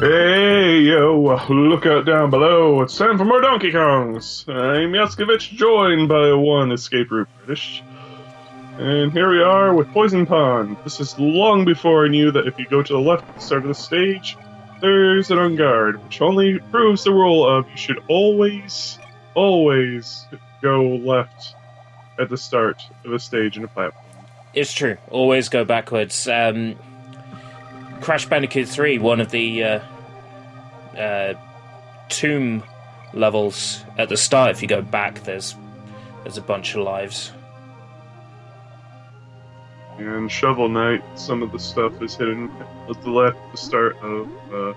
Hey, yo, look out down below. It's time for more Donkey Kongs. I'm Yaskovich, joined by one escape route British. And here we are with Poison Pond. This is long before I knew that if you go to the left at the start of the stage, there's an on guard, which only proves the rule of you should always go left at the start of a stage in a platform. It's true. Always go backwards. Crash Bandicoot 3, one of the tomb levels at the start, if you go back, there's a bunch of lives. And Shovel Knight, some of the stuff is hidden at the left at the start of, I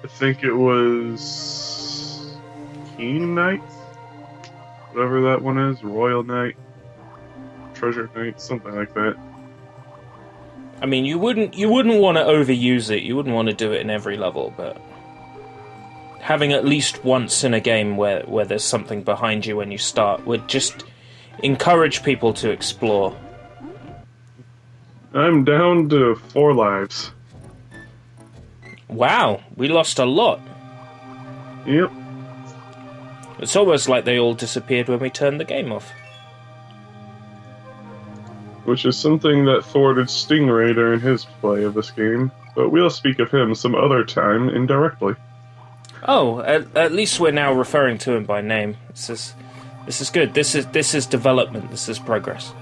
think it was King Knight? Whatever that one is, Royal Knight, Treasure Knight, something like that. I mean, you wouldn't want to overuse it, you wouldn't want to do it in every level, but having at least once in a game where there's something behind you when you start would just encourage people to explore. I'm down to 4 lives. Wow, we lost a lot. Yep. It's almost like they all disappeared when we turned the game off. Which is something that thwarted Stingray during his play of this game, but we'll speak of him some other time indirectly. Oh, at least we're now referring to him by name. This is good. This is development. This is progress.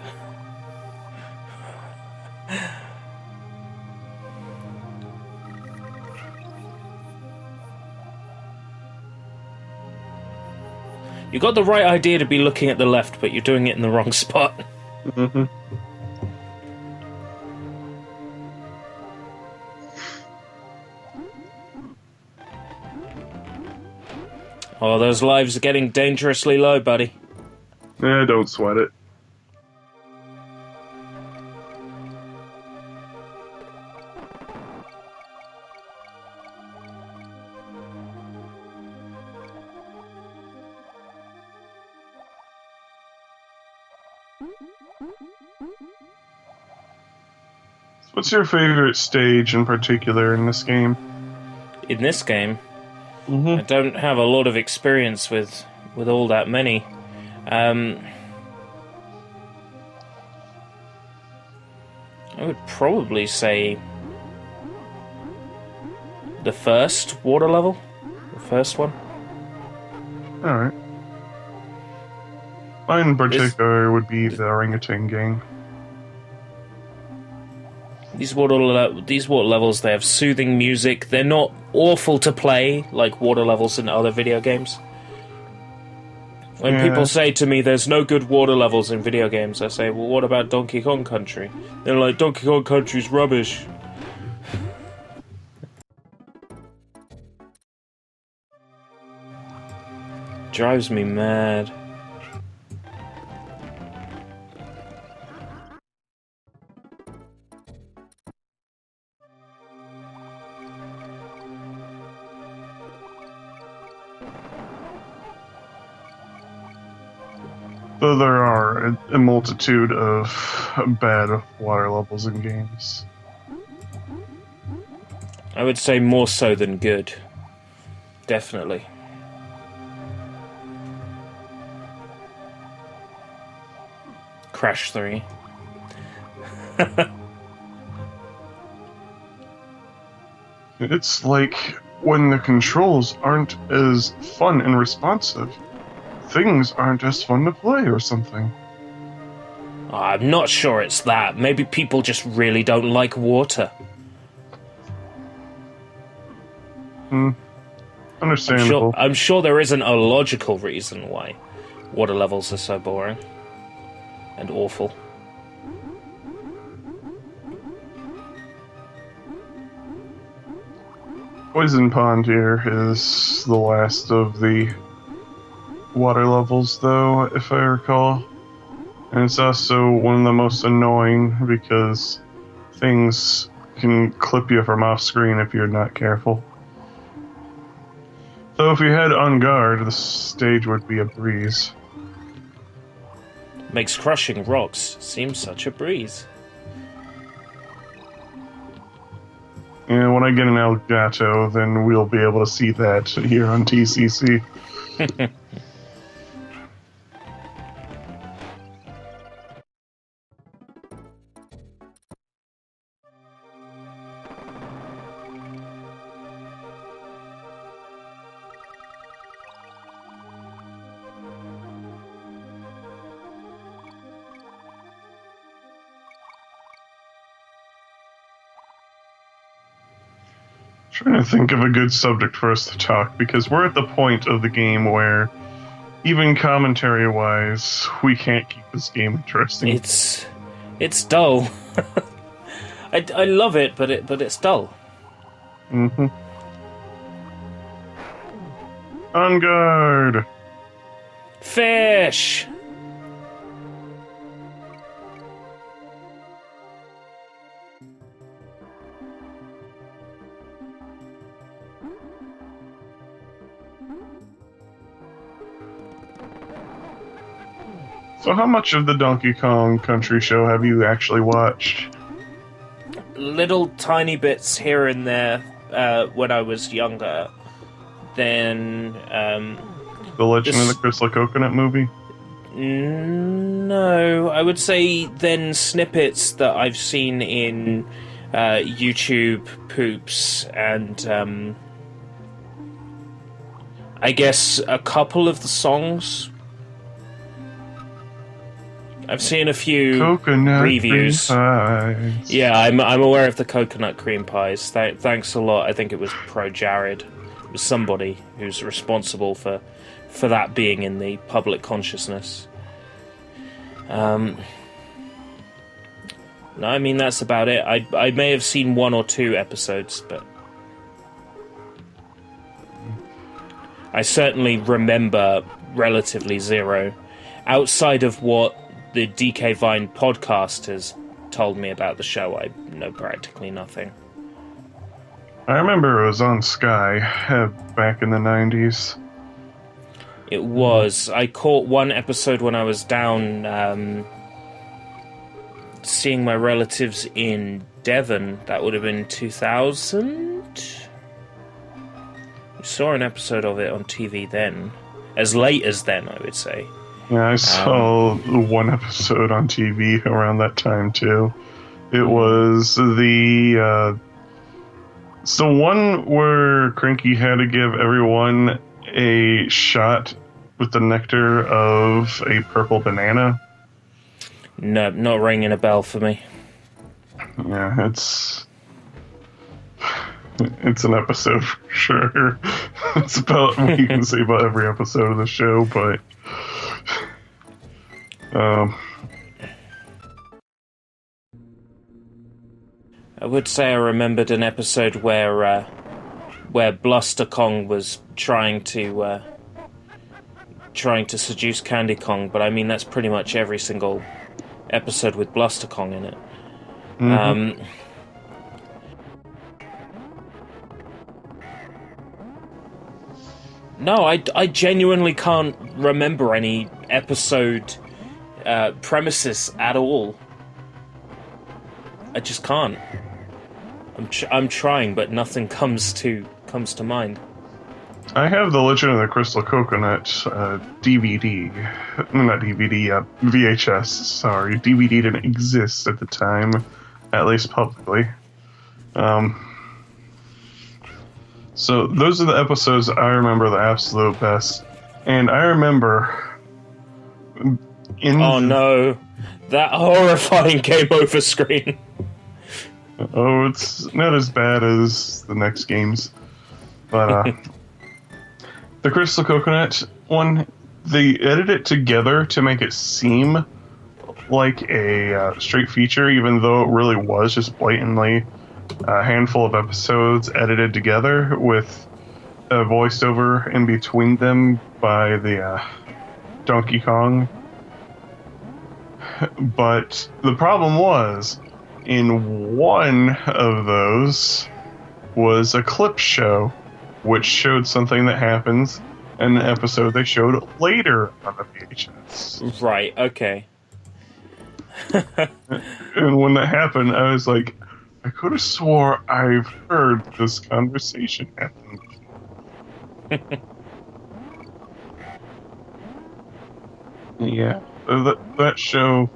You got the right idea to be looking at the left, but you're doing it in the wrong spot. Mm-hmm. Oh, those lives are getting dangerously low, buddy. Don't sweat it. What's your favorite stage in particular in this game? In this game, Mm-hmm. I don't have a lot of experience with all that many. I would probably say the first water level. The first one. Alright. Mine in particular would be the Orangutan Gang. These water levels, they have soothing music. They're not awful to play like water levels in other video games. When people say to me there's no good water levels in video games, I say, well, what about Donkey Kong Country? They're like, Donkey Kong Country's rubbish. Drives me mad. Though there are a multitude of bad water levels in games. I would say more so than good. Definitely. Crash 3. It's like when the controls aren't as fun and responsive, things aren't as fun to play or something. I'm not sure it's that. Maybe people just really don't like water. Understandable. I'm sure there isn't a logical reason why water levels are so boring and awful. Poison Pond here is the last of the water levels, though, if I recall. And it's also one of the most annoying because things can clip you from off screen if you're not careful. Though if you had on guard, the stage would be a breeze. Makes crushing rocks seem such a breeze. And when I get an Elgato, then we'll be able to see that here on TCC. Trying to think of a good subject for us to talk, because we're at the point of the game where, even commentary-wise, we can't keep this game interesting. It's dull. I love it, but it's dull. Mm-hmm. On guard! Fish! So how much of the Donkey Kong Country show have you actually watched? Little tiny bits here and there when I was younger. Then, The Legend of the Crystal Coconut movie? No, I would say then snippets that I've seen in YouTube poops and I guess a couple of the songs. I've seen a few coconut reviews. Cream pies. Yeah, I'm aware of the coconut cream pies. Thanks a lot. I think it was Pro Jared. It was somebody who's responsible for that being in the public consciousness. No, I mean that's about it. I may have seen 1 or 2 episodes, but I certainly remember relatively zero. Outside of what the DK Vine podcast has told me about the show, I know practically nothing. I remember it was on Sky back in the 90s. It was. I caught one episode when I was down seeing my relatives in Devon. That would have been 2000? We saw an episode of it on TV then. As late as then, I would say. Yeah, I saw one episode on TV around that time, too. It was the one where Cranky had to give everyone a shot with the nectar of a purple banana. No, not ringing a bell for me. Yeah, it's an episode for sure. That's about what you can say about every episode of the show, but I would say I remembered an episode where Bluster Kong was trying to seduce Candy Kong, but I mean that's pretty much every single episode with Bluster Kong in it. Mm-hmm. No, I genuinely can't remember any episode premises at all. I just can't. I'm trying, but nothing comes to mind. I have the Legend of the Crystal Coconut DVD. Not DVD, VHS, sorry. DVD didn't exist at the time, at least publicly. So those are the episodes I remember the absolute best. And I remember Oh no, that horrifying game over screen. Oh, it's not as bad as the next games. But the Crystal Coconut one, they edit it together to make it seem like a straight feature, even though it really was just blatantly a handful of episodes edited together with a voiceover in between them by the Donkey Kong. But the problem was, in one of those was a clip show, which showed something that happens in an episode they showed later on the VHS. Right, okay. And when that happened, I was like, I could have swore I've heard this conversation happen. Yeah, that show.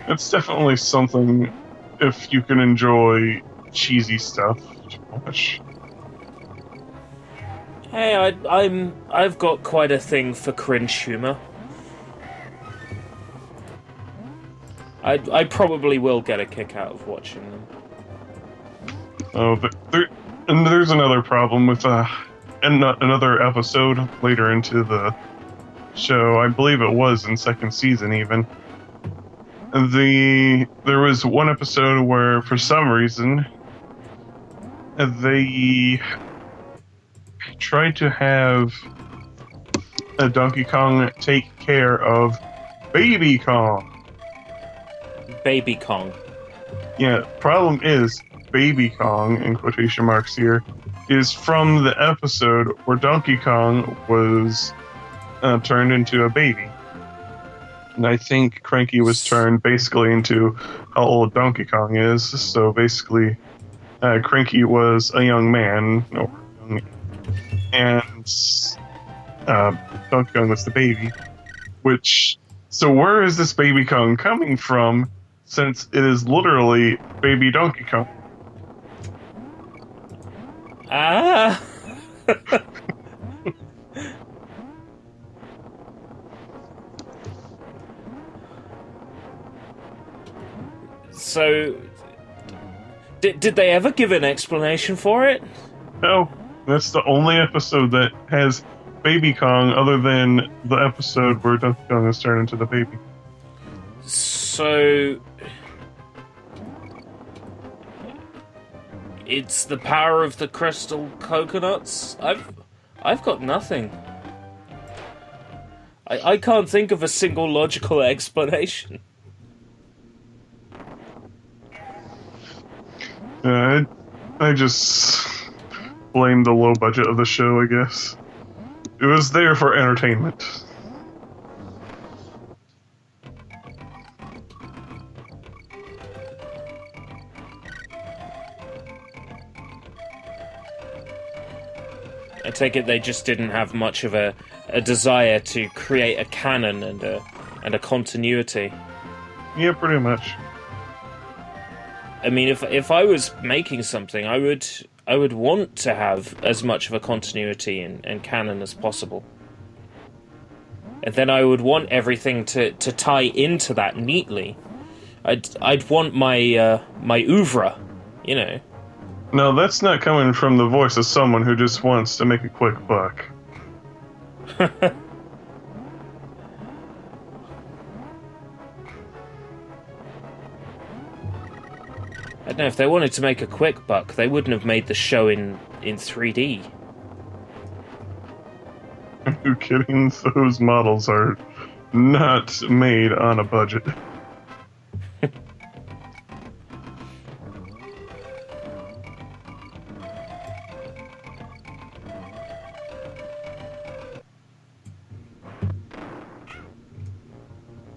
It's definitely something if you can enjoy cheesy stuff to watch. Hey, I've got quite a thing for cringe humor. I probably will get a kick out of watching them. Oh, but there's another problem with another episode later into the show. I believe it was in second season even. There was one episode where for some reason they tried to have a Donkey Kong take care of Baby Kong. Baby Kong. Yeah, problem is, Baby Kong, in quotation marks here, is from the episode where Donkey Kong was turned into a baby. And I think Cranky was turned basically into how old Donkey Kong is. So basically, Cranky was a young man, and Donkey Kong was the baby. So where is this Baby Kong coming from, since it is literally Baby Donkey Kong? Ah! So, did they ever give an explanation for it? No, that's the only episode that has Baby Kong, other than the episode where Donkey Kong is turned into the baby. So, it's the power of the crystal coconuts? I've got nothing. I can't think of a single logical explanation. I just blame the low budget of the show, I guess. It was there for entertainment. I take it they just didn't have much of a desire to create a canon and a continuity. Yeah, pretty much. I mean, if I was making something, I would want to have as much of a continuity and canon as possible. And then I would want everything to tie into that neatly. I'd want my my oeuvre, you know. No, that's not coming from the voice of someone who just wants to make a quick buck. I don't know, if they wanted to make a quick buck, they wouldn't have made the show in 3D. Are you kidding? Those models are not made on a budget.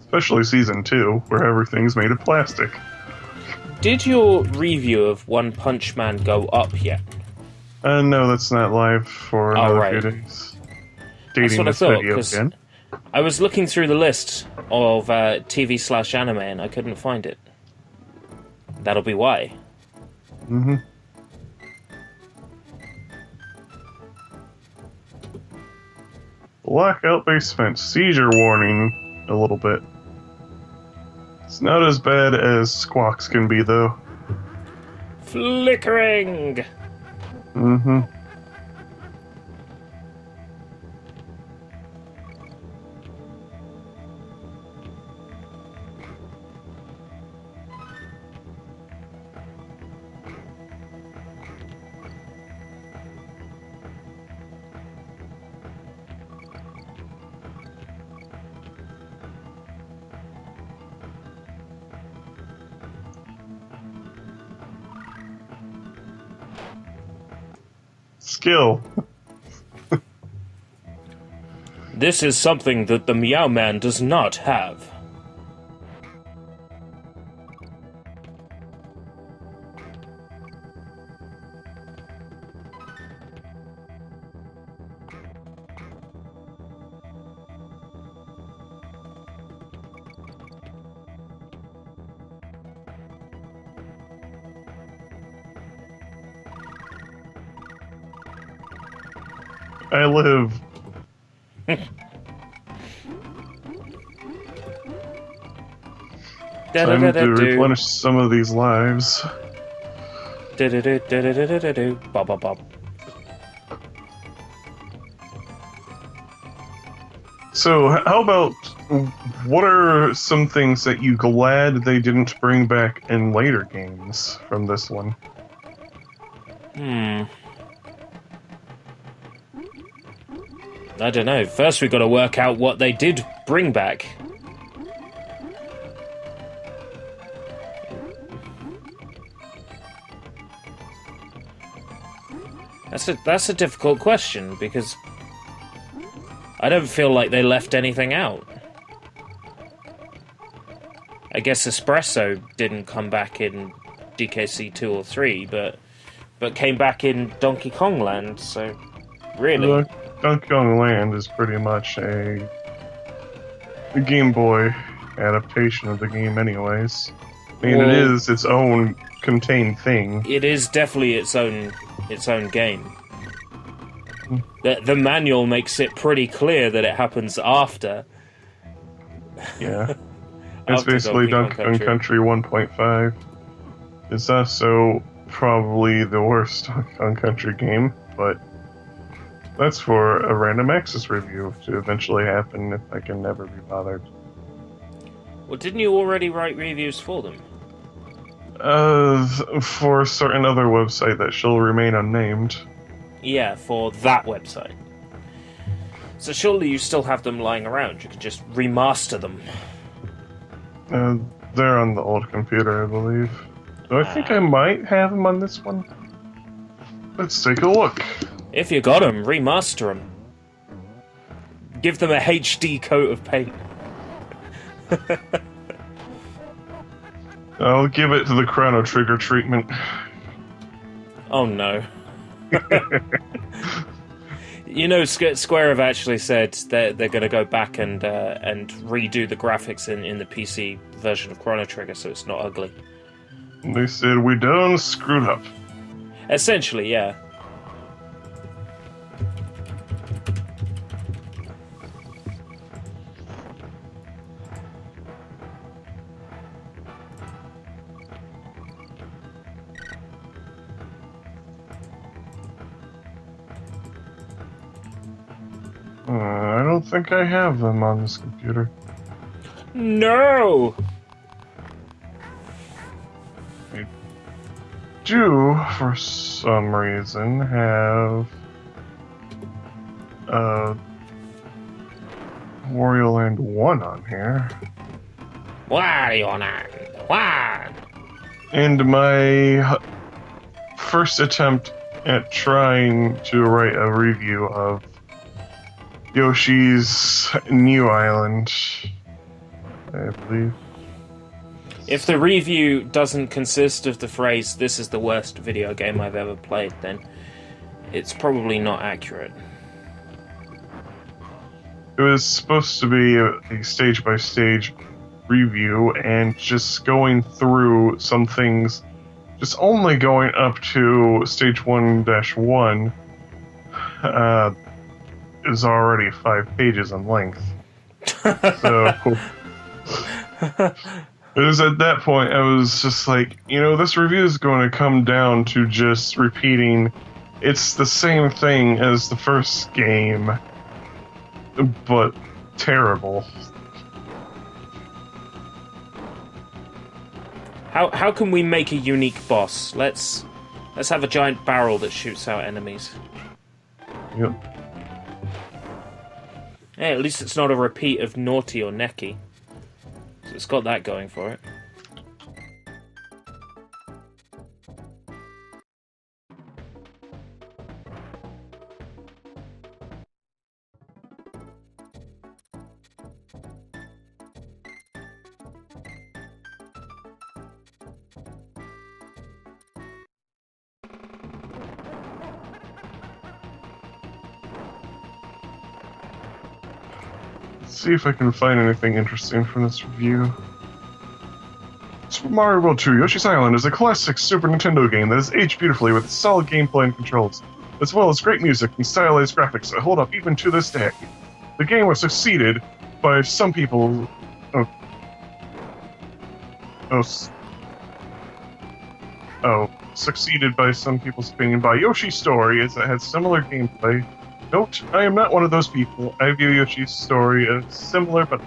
Especially Season 2, where everything's made of plastic. Did your review of One Punch Man go up yet? No, that's not live for another few days. Dating this video again. I was looking through the list of TV/anime and I couldn't find it. That'll be why. Mm-hmm. Blackout basement. Seizure warning a little bit. It's not as bad as Squawks can be, though. Flickering! Mm-hmm. Skill. This is something that the Meow Man does not have. I live. Time to replenish some of these lives. Bob, bob. So, how about, what are some things that you glad they didn't bring back in later games from this one? I don't know. First we got to work out what they did bring back. That's a difficult question, because I don't feel like they left anything out. I guess Espresso didn't come back in DKC 2 or 3, but came back in Donkey Kong Land, so really. Donkey Kong Land is pretty much a Game Boy adaptation of the game anyways. I mean, it is its own contained thing. It is definitely its own game. The manual makes it pretty clear that it happens after. Yeah. It's basically Donkey Kong Country 1.5. It's also probably the worst Donkey Kong Country game, but that's for a random access review to eventually happen if I can never be bothered. Well, didn't you already write reviews for them? For a certain other website that shall remain unnamed. Yeah, for that website. So surely you still have them lying around. You could just remaster them. They're on the old computer, I believe. So I think I might have them on this one. Let's take a look. If you got them, remaster them. Give them a HD coat of paint. I'll give it to the Chrono Trigger treatment. Oh no. You know, Square have actually said that they're going to go back and redo the graphics in the PC version of Chrono Trigger, so it's not ugly. They said we done screwed up. Essentially, yeah. I don't think I have them on this computer. No! I do, for some reason, have Wario Land 1 on here. Wario Land 1! And my first attempt at trying to write a review of Yoshi's New Island, I believe. If the review doesn't consist of the phrase, "This is the worst video game I've ever played," then it's probably not accurate. It was supposed to be a stage-by-stage review, and just going through some things, just only going up to stage 1-1, is already 5 pages in length. So it was at that point I was just like, this review is going to come down to just repeating it's the same thing as the first game, but terrible. How can we make a unique boss? Let's have a giant barrel that shoots out enemies. Yep. Hey, at least it's not a repeat of Naughty or Necky. So it's got that going for it. See if I can find anything interesting from this review. Super Mario World 2 Yoshi's Island is a classic Super Nintendo game that is aged beautifully with solid gameplay and controls. as well as great music and stylized graphics that hold up even to this day. The game was succeeded by some people. Succeeded by some people's opinion by Yoshi's Story, as it had similar gameplay. Note, I am not one of those people. I view Yoshi's Story as similar, but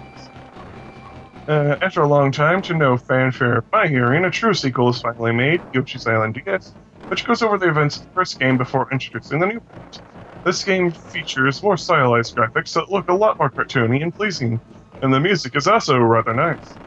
after a long time to no fanfare, my hearing, a true sequel is finally made, Yoshi's Island DS, which goes over the events of the first game before introducing the new part. This game features more stylized graphics that look a lot more cartoony and pleasing, and the music is also rather nice.